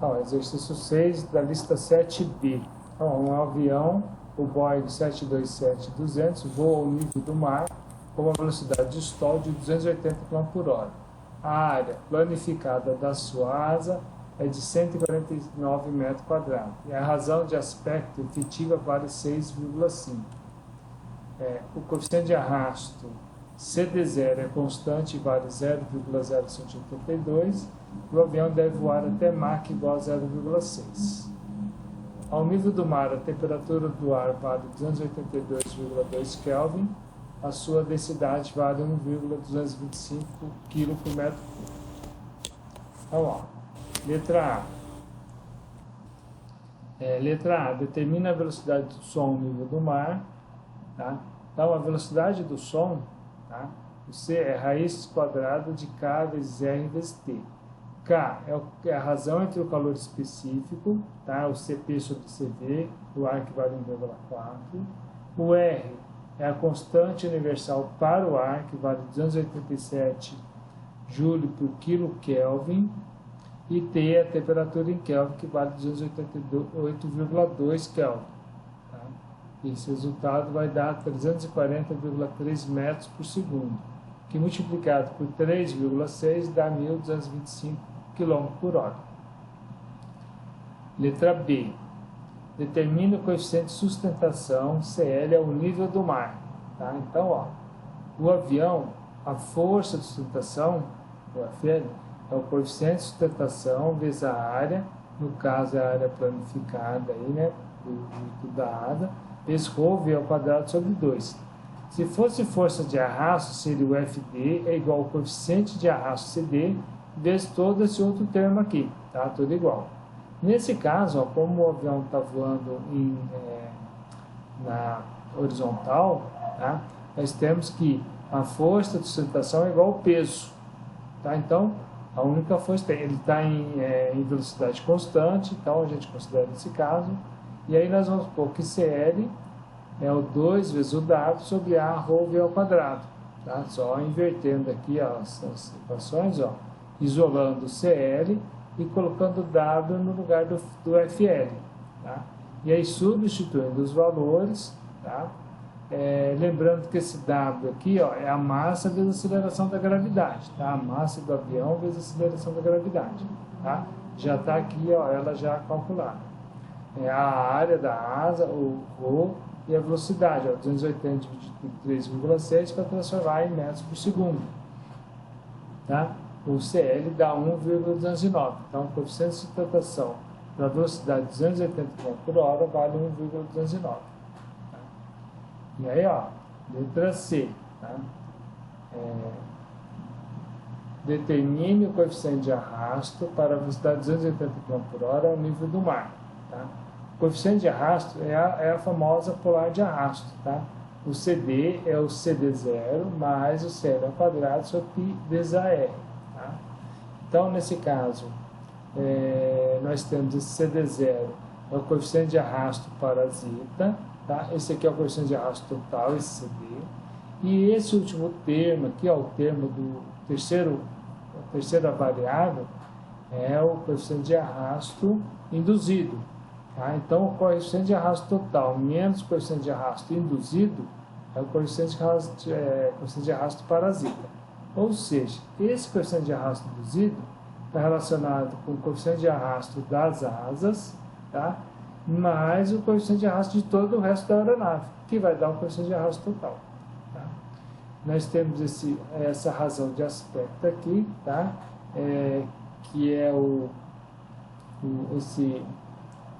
Então, exercício 6 da lista 7B. Então, um avião, o Boeing 727-200, voa ao nível do mar com uma velocidade de stall de 280 km/h. A área planificada da sua asa é de 149 metros quadrados. E a razão de aspecto efetiva vale 6,5. O coeficiente de arrasto CD0 é constante e vale 0,0182. O avião deve voar até Mach igual a 0,6. Ao nível do mar, a temperatura do ar vale 282,2 Kelvin. A sua densidade vale 1,225 kg por metro cúbico. Então, ó, letra A. Letra A, determina a velocidade do som ao nível do mar. Tá? Então, a velocidade do som, tá? O C é raiz quadrada de K vezes R vezes T. K é a razão entre o calor específico, tá? O CP sobre CV, o ar que vale 1,4. O R é a constante universal para o ar, que vale 287 joule por quilo Kelvin. E T é a temperatura em Kelvin, que vale 288,2 Kelvin. Tá? Esse resultado vai dar 340,3 metros por segundo, que multiplicado por 3,6 dá 1.225 km/h. Letra B. Determina o coeficiente de sustentação, CL, ao nível do mar. Tá? Então, ó, o avião, a força de sustentação, o FL, é o coeficiente de sustentação vezes a área, no caso é a área planificada, aí, né, dada, vezes ρ ao quadrado sobre 2. Se fosse força de arrasto, seria o FD é igual ao coeficiente de arrasto CD, vezes todo esse outro termo aqui, tá? Tudo igual. Nesse caso, ó, como o avião está voando na horizontal, tá? Nós temos que a força de sustentação é igual ao peso. Tá? Então, a única força ele está em velocidade constante, então a gente considera esse caso. E aí nós vamos pôr que CL é o 2 vezes o W sobre A ρ ao quadrado. Tá? Só invertendo aqui as equações, ó, isolando o CL e colocando o W no lugar do FL. Tá? E aí substituindo os valores, tá? Lembrando que esse W aqui, ó, é a massa vezes a aceleração da gravidade. Tá? A massa do avião vezes a aceleração da gravidade. Tá? Já está aqui, ó, ela já calculada. A área da asa, o ρ e a velocidade, ó, 280 dividido por 3,6 para transformar em metros por segundo. Tá? O CL dá 1,209. Então, o coeficiente de sustentação da velocidade de 280 km/h vale 1,209. Tá? E aí, ó, letra C. Tá? Determine o coeficiente de arrasto para a velocidade de 280 km/h ao nível do mar. Tá? O coeficiente de arrasto é a famosa polar de arrasto. Tá? O CD é o CD0 mais o CL ao quadrado sobre π vezes AR. Tá? Então, nesse caso, nós temos esse CD0, é o coeficiente de arrasto parasita, tá? Esse aqui é o coeficiente de arrasto total, esse CD. E esse último termo aqui, ó, o termo do a terceira variável, é o coeficiente de arrasto induzido. Tá? Então, o coeficiente de arrasto total menos o coeficiente de arrasto induzido é o coeficiente de arrasto parasita. Ou seja, esse coeficiente de arrasto induzido está relacionado com o coeficiente de arrasto das asas, tá? Mais o coeficiente de arrasto de todo o resto da aeronave, que vai dar o coeficiente de arrasto total. Tá? Nós temos essa razão de aspecto aqui, tá? Que é esse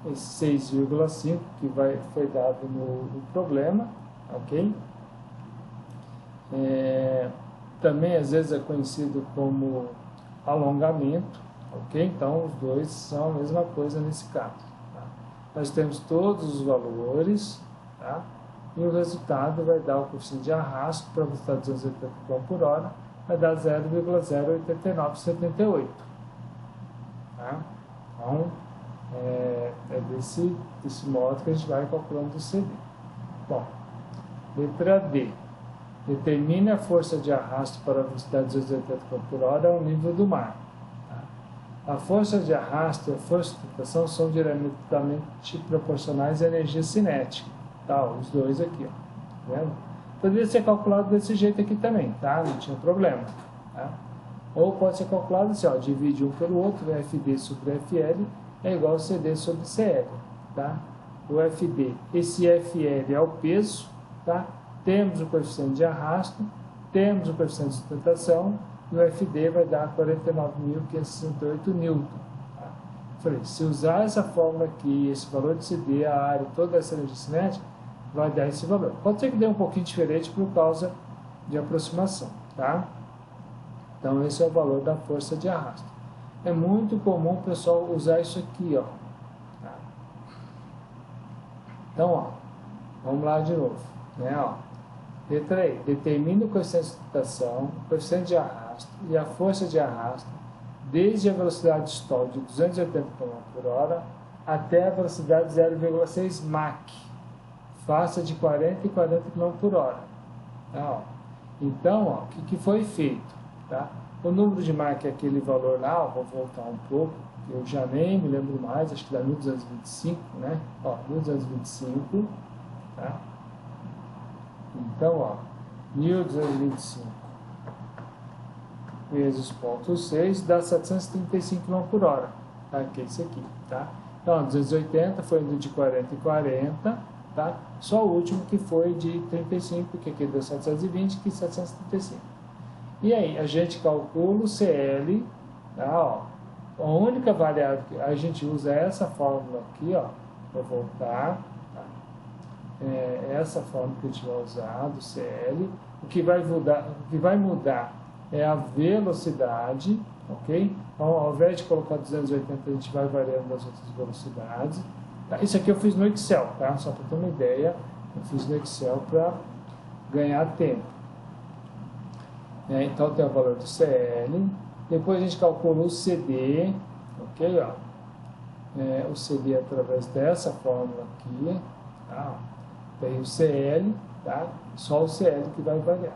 6,5 que foi dado no problema, ok? Também às vezes é conhecido como alongamento, ok? Então os dois são a mesma coisa nesse caso. Tá? Nós temos todos os valores, tá? E o resultado vai dar o coeficiente de arrasto para a velocidade de 280 km/h, vai dar 0,08978. Tá? Então, desse modo que a gente vai calculando o CD. Bom, letra D. Determine a força de arrasto para a velocidade de 280 km/h ao nível do mar. Tá? A força de arrasto e a força de sustentação são diretamente proporcionais à energia cinética. Tá? Os dois aqui, ó. Tá vendo? Poderia ser calculado desse jeito aqui também, tá? Não tinha problema. Tá? Ou pode ser calculado assim, ó, divide um pelo outro, FD sobre FL é igual a CD sobre CL. Tá? O FD, esse FL é o peso, tá? Temos o coeficiente de arrasto, temos o coeficiente de sustentação, e o FD vai dar 49.568 newton. Tá? Falei, se usar essa fórmula aqui, esse valor de CD, a área, toda essa energia cinética, vai dar esse valor. Pode ser que dê um pouquinho diferente por causa de aproximação, tá? Então, esse é o valor da força de arrasto. É muito comum o pessoal usar isso aqui, ó. Tá? Então, ó, vamos lá de novo, né, ó. Letra E, determine o coeficiente de sustentação, o coeficiente de arrasto e a força de arrasto desde a velocidade stall de 280 km/h até a velocidade 0,6 Mach. Faça de 40 e 40 km/h. Tá, ó. Então, ó, o que foi feito? Tá? O número de Mach é aquele valor lá, ó, vou voltar um pouco, eu já nem me lembro mais, acho que dá 1225, né? Ó, 1225, tá? Então, ó, 1225 vezes 0,6 dá 735 km/h, tá? Que é isso aqui, tá? Então, 280 foi indo de 40 em 40, tá? Só o último que foi de 35, que aqui deu 720, que 735. E aí, a gente calcula o CL, tá? Ó, a única variável que a gente usa é essa fórmula aqui, ó, vou voltar, tá? Essa fórmula que a gente vai usar do CL. O que vai mudar é a velocidade, ok? Então, ao invés de colocar 280, a gente vai variando as outras velocidades. Tá? Isso aqui eu fiz no Excel, tá? Só para ter uma ideia, eu fiz no Excel para ganhar tempo. Então, tem o valor do CL. Depois a gente calcula o CD, ok? Ó. O CD através dessa fórmula aqui, tá? Tem o CL, tá? Só o CL que vai variar.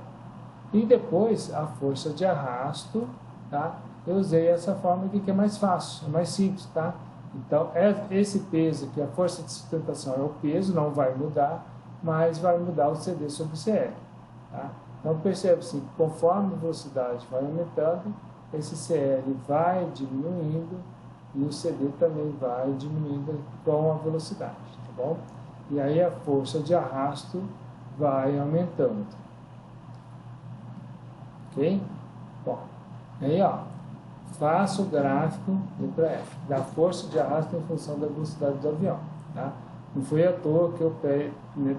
E depois a força de arrasto, tá? Eu usei essa fórmula aqui que é mais fácil, é mais simples, tá? Então, esse peso aqui, a força de sustentação é o peso, não vai mudar, mas vai mudar o CD sobre o CL, tá? Então, percebe-se que conforme a velocidade vai aumentando, esse CL vai diminuindo e o CD também vai diminuindo com a velocidade, tá bom? E aí a força de arrasto vai aumentando. Ok? Bom, aí ó, faça o gráfico, letra F, da força de arrasto em função da velocidade do avião, tá? Não foi à toa que eu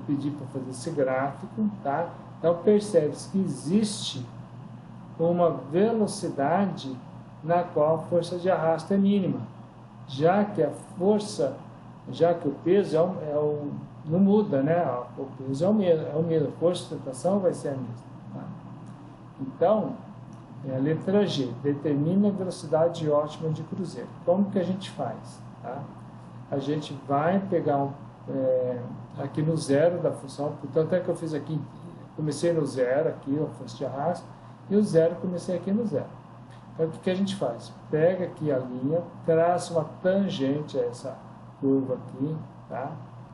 pedi para fazer esse gráfico, tá? Então percebe-se que existe uma velocidade na qual a força de arrasto é mínima, já que o peso não muda, né? O peso é o mesmo, a força de sustentação vai ser a mesma. Tá? Então, a letra G, determina a velocidade ótima de cruzeiro. Como que a gente faz? Tá? A gente vai pegar aqui no zero da função, portanto é que eu fiz aqui, comecei no zero aqui, a força de arrasto, e o zero comecei aqui no zero. Então, o que a gente faz? Pega aqui a linha, traça uma tangente a essa curva aqui, tá?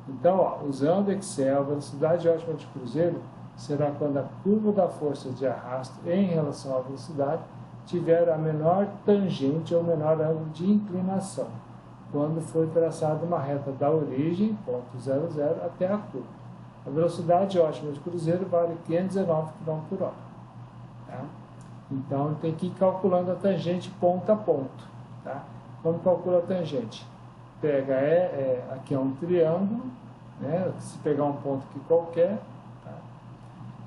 Então, ó, usando Excel, a velocidade ótima de cruzeiro será quando a curva da força de arrasto em relação à velocidade tiver a menor tangente ou menor ângulo de inclinação, quando for traçada uma reta da origem, ponto 00, até a curva. A velocidade ótima de cruzeiro vale 519 km/h. Tá? Então, tem que ir calculando a tangente ponto a ponto. Tá? Como calcula a tangente? Pega, aqui é um triângulo, né? Se pegar um ponto aqui qualquer, tá?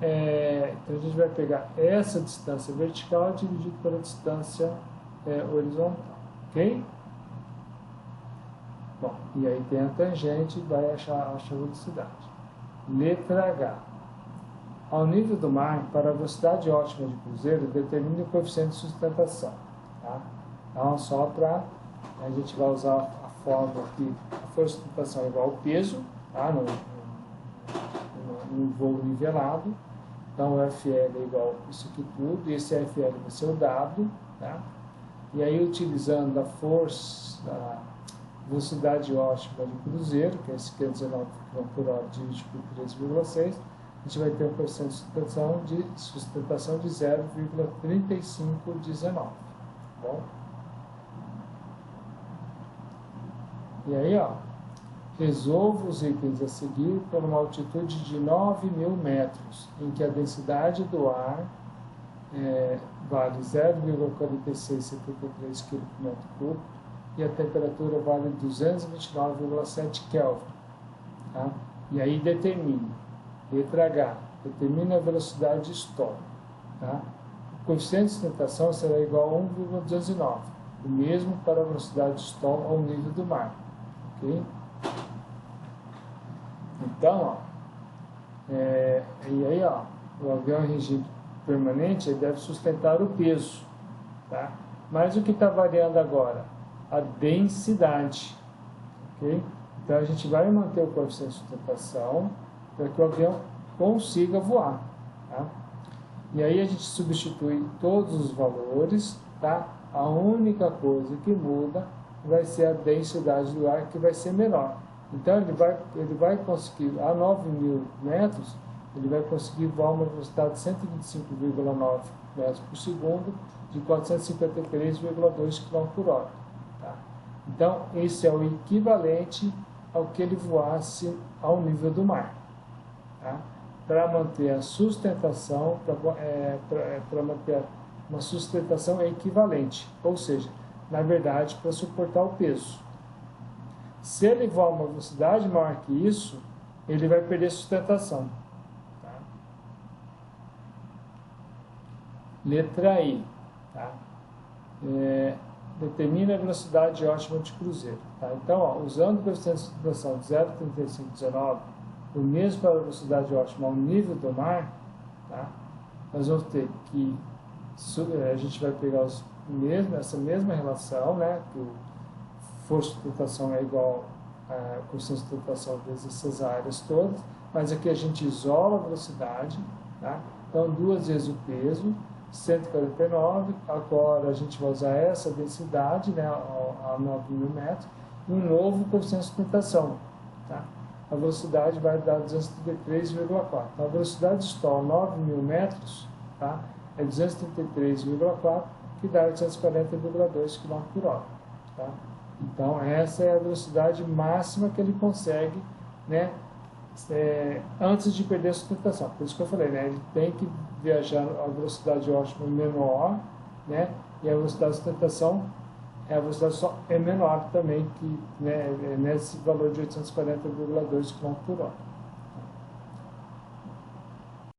Então a gente vai pegar essa distância vertical dividido pela distância horizontal, ok? Bom, e aí tem a tangente e vai achar a velocidade. Letra H. Ao nível do mar, para a velocidade ótima de cruzeiro, determine o coeficiente de sustentação. Tá? Então, só para a gente vai usar a fórmula aqui, a força de sustentação é igual ao peso, tá? no voo nivelado. Então, o FL é igual a isso aqui tudo, e esse FL vai ser o W. Tá? E aí, utilizando a força, a velocidade ótima de cruzeiro, que é esse 519 km por hora dividido por 3,6, a gente vai ter um coeficiente de sustentação de 0,3519. Bom? E aí, ó, resolva os itens a seguir por uma altitude de 9.000 metros, em que a densidade do ar vale 0,4673 kg por metro cúbico e a temperatura vale 229,7 Kelvin. Tá? E aí determine, letra H, determine a velocidade de stall. Tá? O coeficiente de sustentação será igual a 1,209, o mesmo para a velocidade de stall ao nível do mar. Okay? Então, ó, e aí, ó, o avião em regime permanente ele deve sustentar o peso. Tá? Mas o que está variando agora? A densidade. Okay? Então, a gente vai manter o coeficiente de sustentação para que o avião consiga voar. Tá? E aí a gente substitui todos os valores. Tá? A única coisa que muda vai ser a densidade do ar, que vai ser menor. Então, ele vai conseguir, a 9.000 metros, ele vai conseguir voar uma velocidade de 125,9 metros por segundo, de 453,2 km por hora. Tá? Então, esse é o equivalente ao que ele voasse ao nível do mar. Tá? Para manter a sustentação, para manter uma sustentação equivalente, ou seja, na verdade, para suportar o peso. Se ele voar uma velocidade maior que isso, ele vai perder sustentação. Tá? Letra I. Tá? Determina a velocidade ótima de cruzeiro. Tá? Então, ó, usando o coeficiente de sustentação de 0,3519, o mesmo para a velocidade ótima ao nível do mar, tá? Nós vamos ter que a gente vai pegar essa mesma relação, né? Que o força de sustentação é igual a coeficiente de sustentação vezes essas áreas todas, mas aqui a gente isola a velocidade, tá? Então 2 vezes o peso, 149, agora a gente vai usar essa densidade, né, a 9.000 metros, e um novo coeficiente de sustentação, tá? A velocidade vai dar 233,4. Então a velocidade de stall a 9.000 metros, tá? É 233,4, que dá 840,2 km por hora. Tá? Então, essa é a velocidade máxima que ele consegue, né, antes de perder a sustentação. Por isso que eu falei, né, ele tem que viajar a velocidade ótima menor, né, e a velocidade de sustentação, a velocidade só é menor também, que, né, é nesse valor de 840,2 km por hora.